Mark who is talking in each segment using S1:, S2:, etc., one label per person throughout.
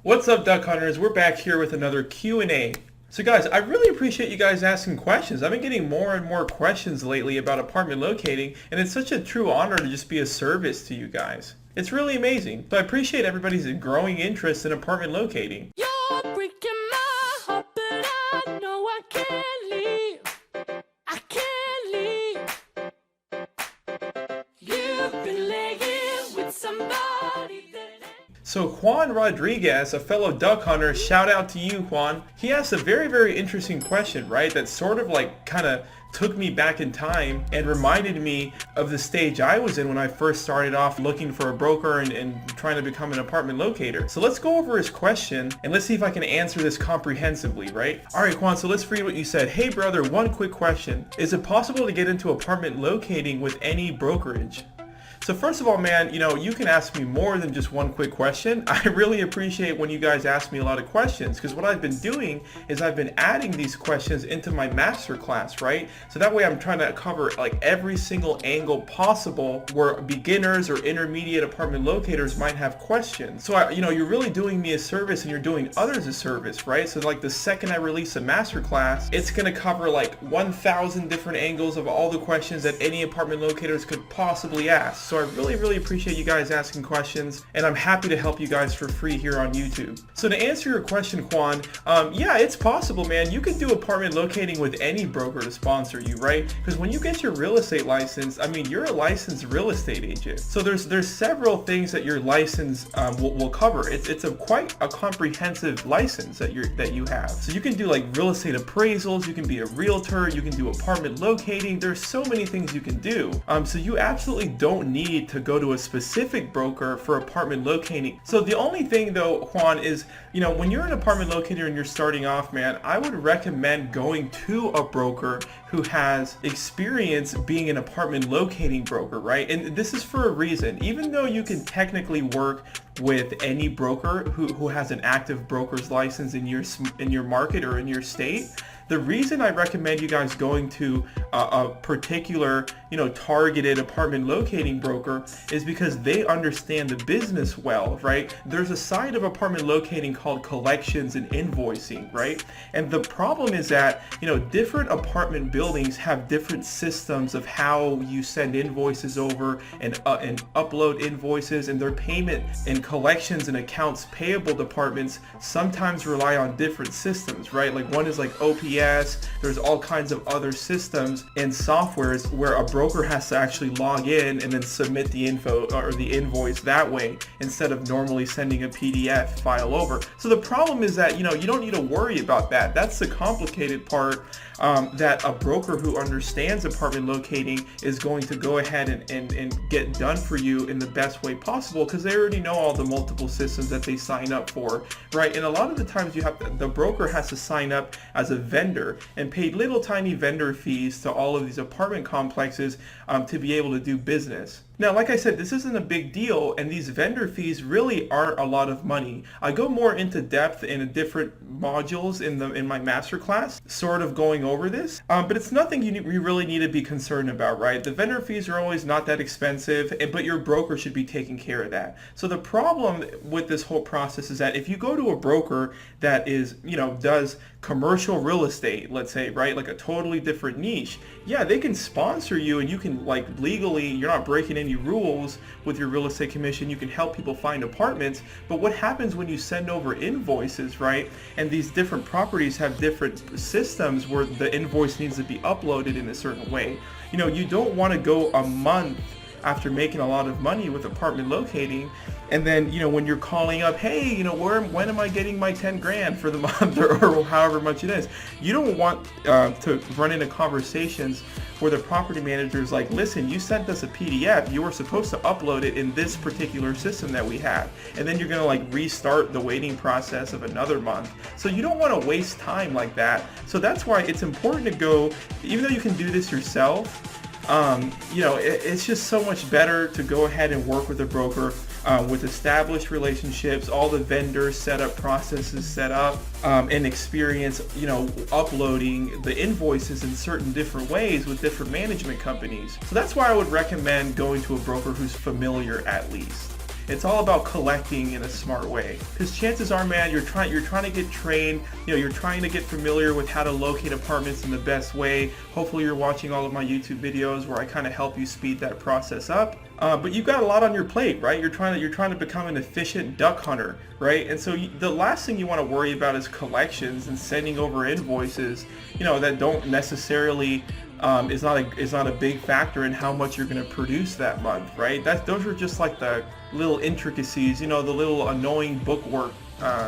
S1: What's up, Duck Hunters? We're back here with another Q&A. So guys, I really appreciate you guys asking questions. I've been getting more and more questions lately about apartment locating, and it's such a true honor to just be a service to you guys. It's really amazing. So I appreciate everybody's growing interest in apartment locating.
S2: You're breaking my heart, but I know I can't leave. I can't leave. You've been laying with somebody that...
S1: So Juan Rodriguez, a fellow duck hunter, shout out to you, Juan. He asked a very interesting question, right? That sort of like kind of took me back in time and reminded me of the stage I was in when I first started off looking for a broker and trying to become an apartment locator. So let's go over his question and let's see if I can answer this comprehensively, right? All right, Juan, so let's read what you said. Hey brother, one quick question. Is it possible to get into apartment locating with any brokerage? So first of all, man, you can ask me more than just one quick question. I really appreciate when you guys ask me a lot of questions, because what I've been doing is I've been adding these questions into my masterclass, right? So that way I'm trying to cover like every single angle possible where beginners or intermediate apartment locators might have questions. So you're really doing me a service and you're doing others a service, right? So like the second I release a masterclass, it's going to cover like 1,000 different angles of all the questions that any apartment locators could possibly ask. So I really appreciate you guys asking questions, and I'm happy to help you guys for free here on YouTube. So to answer your question, Juan, yeah, it's possible, man. You can do apartment locating with any broker to sponsor you, right? Because when you get your real estate license, I mean, you're a licensed real estate agent. So there's several things that your license will cover. It's quite a comprehensive license that you have. So you can do like real estate appraisals, you can be a realtor, you can do apartment locating. There's so many things you can do. So you absolutely don't need to go to a specific broker for apartment locating. So the only thing though, Juan, is when you're an apartment locator and you're starting off, man, I would recommend going to a broker who has experience being an apartment locating broker, right? And this is for a reason. Even though you can technically work with any broker who has an active broker's license in your market or in your state, the reason I recommend you guys going to a particular, targeted apartment locating broker is because they understand the business well, right? There's a side of apartment locating called collections and invoicing, right? And the problem is that, different apartment buildings have different systems of how you send invoices over and upload invoices, and their payment and collections and accounts payable departments sometimes rely on different systems, right? Like one is like OPS. There's all kinds of other systems and softwares where a broker has to actually log in and then submit the info or the invoice that way instead of normally sending a PDF file over. So the problem is that you don't need to worry about that. That's the complicated part that a broker who understands apartment locating is going to go ahead and get done for you in the best way possible, because they already know all the multiple systems that they sign up for, right? And a lot of the times the broker has to sign up as a vendor and pay little tiny vendor fees to all of these apartment complexes to be able to do business. Now, like I said, this isn't a big deal, and these vendor fees really aren't a lot of money. I go more into depth in different modules in my masterclass, sort of going over this, but it's nothing you really need to be concerned about, right? The vendor fees are always not that expensive, but your broker should be taking care of that. So the problem with this whole process is that if you go to a broker that is, does commercial real estate, let's say, right, like a totally different niche, yeah, they can sponsor you and you can legally, you're not breaking any rules with your real estate commission. You can help people find apartments, but what happens when you send over invoices, right? And these different properties have different systems where the invoice needs to be uploaded in a certain way. You don't want to go a month after making a lot of money with apartment locating, and then when you're calling up, hey, when am I getting my 10 grand for the month or however much it is, you don't want to run into conversations where the property manager is like, listen, you sent us a PDF, you were supposed to upload it in this particular system that we have, and then you're going to restart the waiting process of another month. So you don't want to waste time like that. So that's why it's important to go, even though you can do this yourself, it's just so much better to go ahead and work with a broker with established relationships, all the vendor setup processes set up, and experience, uploading the invoices in certain different ways with different management companies. So that's why I would recommend going to a broker who's familiar at least. It's all about collecting in a smart way. Because chances are, man, you're trying to get trained, you're trying to get familiar with how to locate apartments in the best way. Hopefully you're watching all of my YouTube videos where I kind of help you speed that process up. But you've got a lot on your plate, right? You're trying to become an efficient duck hunter, right? And so the last thing you want to worry about is collections and sending over invoices, that don't necessarily is not a big factor in how much you're going to produce that month, right? Those are just like the little intricacies, the little annoying bookwork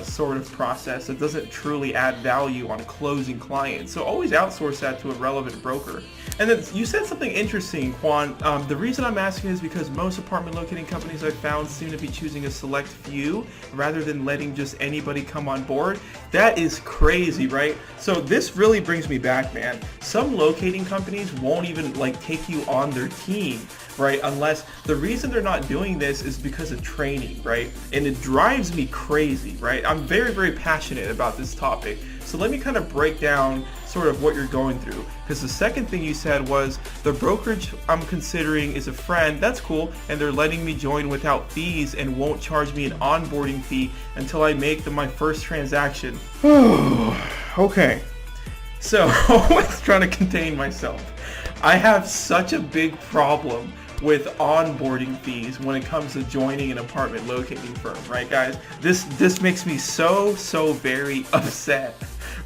S1: sort of process that doesn't truly add value on closing clients. So always outsource that to a relevant broker. And then you said something interesting, Quan. The reason I'm asking is because most apartment locating companies I've found seem to be choosing a select few rather than letting just anybody come on board. That is crazy, right? So this really brings me back, man. Some locating companies won't even take you on their team, right? Unless the reason they're not doing this is because of training, right? And it drives me crazy, right? I'm very, very passionate about this topic. So let me kind of break down sort of what you're going through. Because the second thing you said was the brokerage I'm considering is a friend. That's cool. And they're letting me join without fees and won't charge me an onboarding fee until I make my first transaction. Okay. So let's try to contain myself. I have such a big problem with onboarding fees when it comes to joining an apartment locating firm, right, guys? This makes me so very upset,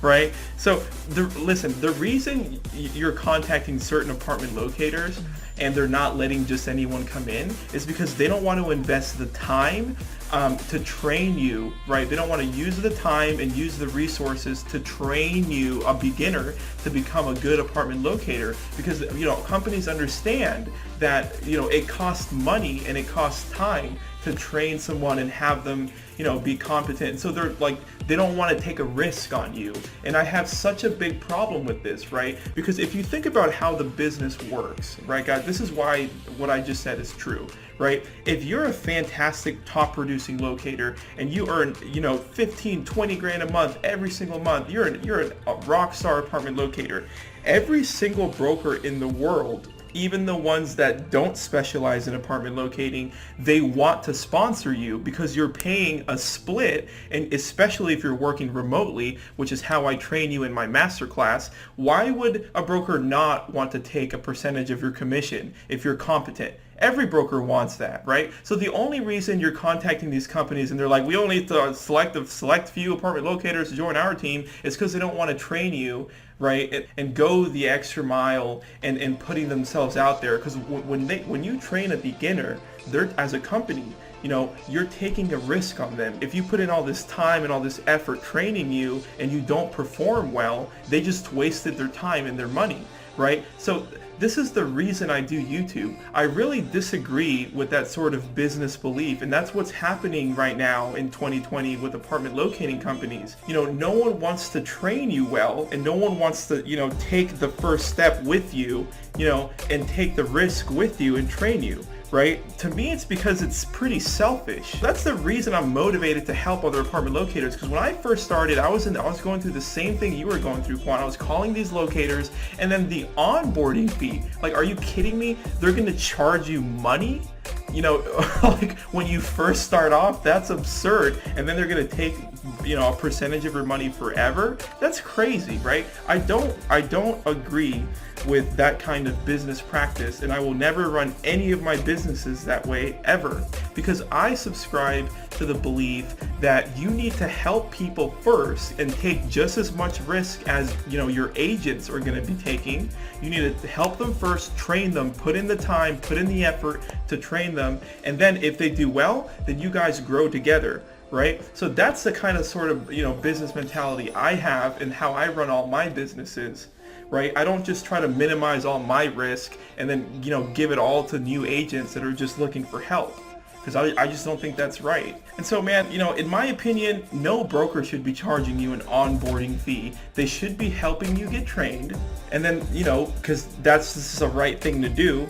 S1: right? So the reason you're contacting certain apartment locators and they're not letting just anyone come in is because they don't want to invest the time to train you, right? They don't want to use the time and use the resources to train you, a beginner, to become a good apartment locator, because companies understand that it costs money and it costs time to train someone and have them be competent. So they don't want to take a risk on you. And I have such a big problem with this, right? Because if you think about how the business works, right, guys, this is why what I just said is true, right? If you're a fantastic top producing locator and you earn 15, 20 grand a month every single month, you're a rock star apartment locator. Every single broker in the world, even the ones that don't specialize in apartment locating, they want to sponsor you because you're paying a split, and especially if you're working remotely, which is how I train you in my masterclass. Why would a broker not want to take a percentage of your commission if you're competent? Every broker wants that, right? So the only reason you're contacting these companies and they're like, we only need to select few apartment locators to join our team, is because they don't want to train you, right? And go the extra mile and putting themselves out there. Because when you train a beginner, they're, as a company, you're taking a risk on them. If you put in all this time and all this effort training you and you don't perform well, they just wasted their time and their money, right? So this is the reason I do YouTube. I really disagree with that sort of business belief, and that's what's happening right now in 2020 with apartment locating companies. No one wants to train you well, and no one wants to, take the first step with you, and take the risk with you and train you. Right? To me, it's because it's pretty selfish. That's the reason I'm motivated to help other apartment locators. Because when I first started, I was going through the same thing you were going through, Quan. I was calling these locators, and then the onboarding fee. Are you kidding me? They're going to charge you money? When you first start off, that's absurd. And then they're going to take, a percentage of your money forever. That's crazy, right? I don't agree with that kind of business practice, and I will never run any of my businesses that way ever, because I subscribe to the belief that you need to help people first and take just as much risk as your agents are going to be taking. You need to help them first, train them, put in the time, put in the effort to train them, and then if they do well, then you guys grow together. Right? So that's the kind of sort of, business mentality I have and how I run all my businesses, right? I don't just try to minimize all my risk and then, give it all to new agents that are just looking for help, because I just don't think that's right. And so, man, in my opinion, no broker should be charging you an onboarding fee. They should be helping you get trained, and then, because this is the right thing to do.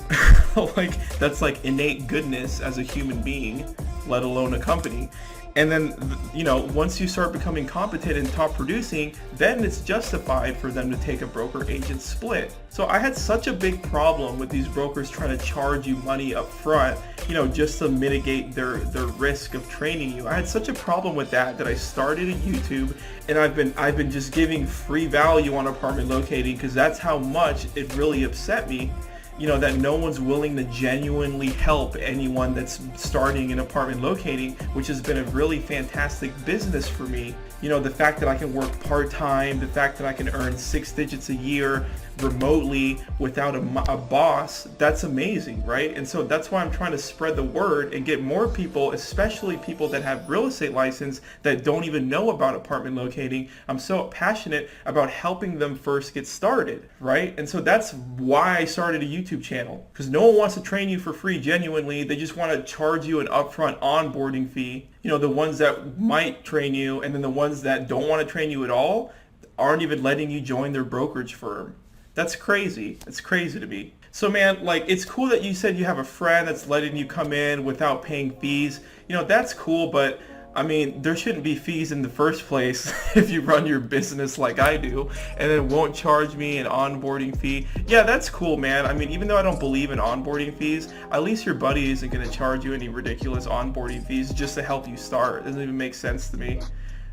S1: That's like innate goodness as a human being, let alone a company. And then, you know, once you start becoming competent and top producing, then it's justified for them to take a broker agent split. So I had such a big problem with these brokers trying to charge you money up front, you know, just to mitigate their risk of training you. I had such a problem with that I started a YouTube, and I've been just giving free value on apartment locating, because that's how much it really upset me, you know, that no one's willing to genuinely help anyone that's starting in apartment locating, which has been a really fantastic business for me. You know, the fact that I can work part-time, the fact that I can earn 6 digits a year remotely without a boss, that's amazing, right? And so that's why I'm trying to spread the word and get more people, especially people that have real estate license that don't even know about apartment locating. I'm so passionate about helping them first get started, right? And so that's why I started a YouTube channel, because no one wants to train you for free genuinely. They just want to charge you an upfront onboarding fee. You know, the ones that might train you, and then the ones that don't want to train you at all aren't even letting you join their brokerage firm. That's crazy. It's crazy to me. So man, like, it's cool that you said you have a friend that's letting you come in without paying fees. You know, that's cool, but I mean, there shouldn't be fees in the first place if you run your business like I do, and then won't charge me an onboarding fee. Yeah, that's cool, man. I mean, even though I don't believe in onboarding fees, at least your buddy isn't going to charge you any ridiculous onboarding fees just to help you start. It doesn't even make sense to me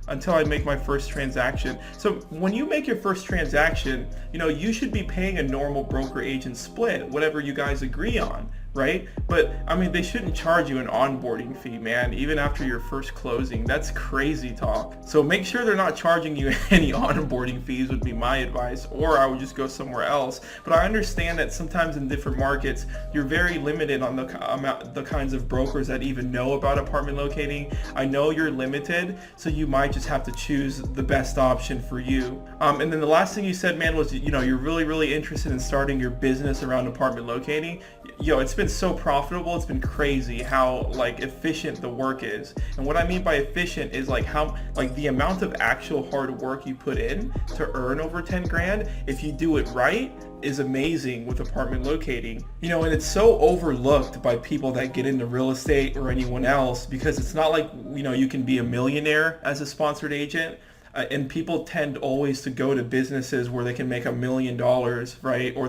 S1: until I make my first transaction. So when you make your first transaction, you know, you should be paying a normal broker agent split, whatever you guys agree on, right? But I mean, they shouldn't charge you an onboarding fee, man, even after your first closing. That's crazy talk. So make sure they're not charging you any onboarding fees would be my advice, or I would just go somewhere else. But I understand that sometimes in different markets, you're very limited on the kinds of brokers that even know about apartment locating. I know you're limited, so you might just have to choose the best option for you. And then the last thing you said, man, was, you know, you're really interested in starting your business around apartment locating. Yo, it's been so profitable. It's been crazy how like efficient the work is. And what I mean by efficient is like how, like, the amount of actual hard work you put in to earn over 10 grand, if you do it right, is amazing with apartment locating. You know, and it's so overlooked by people that get into real estate or anyone else, because it's not like, you know, you can be a millionaire as a sponsored agent. And people tend always to go to businesses where they can make $1 million, right? Or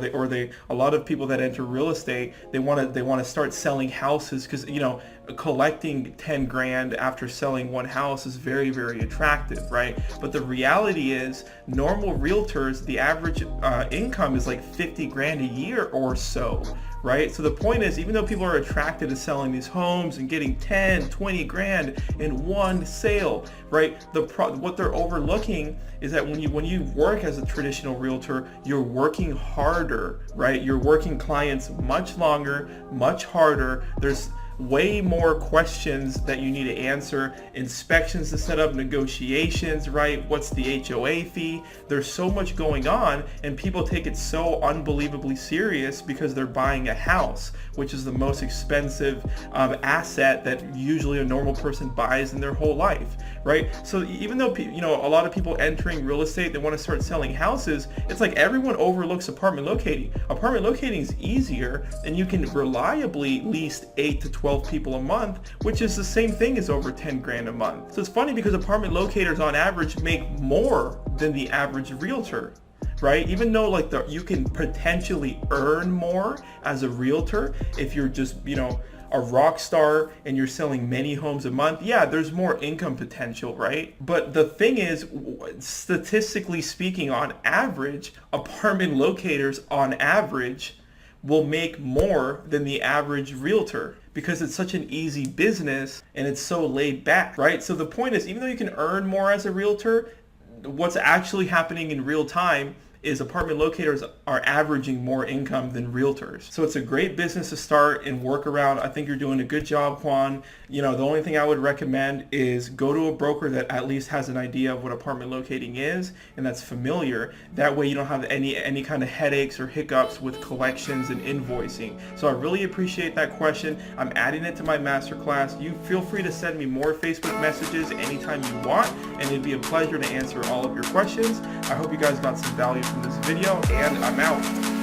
S1: a lot of people that enter real estate, they want to start selling houses, because, you know, collecting 10 grand after selling one house is very attractive, right? But the reality is, normal realtors, the average income is like 50 grand a year or so, right? So the point is, even though people are attracted to selling these homes and getting 10, 20 grand in one sale, right? What they're overlooking is that when you work as a traditional realtor, you're working harder, right? You're working clients much longer, much harder. There's way more questions that you need to answer, inspections to set up, negotiations, right? What's the HOA fee? There's so much going on, and people take it so unbelievably serious because they're buying a house, which is the most expensive asset that usually a normal person buys in their whole life, right? So even though, you know, a lot of people entering real estate, they want to start selling houses, it's like everyone overlooks apartment locating. Apartment locating is easier, and you can reliably lease 8 to 12 people a month, which is the same thing as over 10 grand a month. So it's funny because apartment locators on average make more than the average realtor, right? Even though like you can potentially earn more as a realtor if you're just, you know, a rock star and you're selling many homes a month, yeah, there's more income potential, right? But the thing is, statistically speaking, on average, apartment locators on average will make more than the average realtor, because it's such an easy business and it's so laid back, right? So the point is, even though you can earn more as a realtor, what's actually happening in real time is apartment locators are averaging more income than realtors. So it's a great business to start and work around. I think you're doing a good job, Quan. You know, the only thing I would recommend is go to a broker that at least has an idea of what apartment locating is and that's familiar. That way you don't have any kind of headaches or hiccups with collections and invoicing. So I really appreciate that question. I'm adding it to my masterclass. You feel free to send me more Facebook messages anytime you want, and it'd be a pleasure to answer all of your questions. I hope you guys got some value from this video, and I'm out.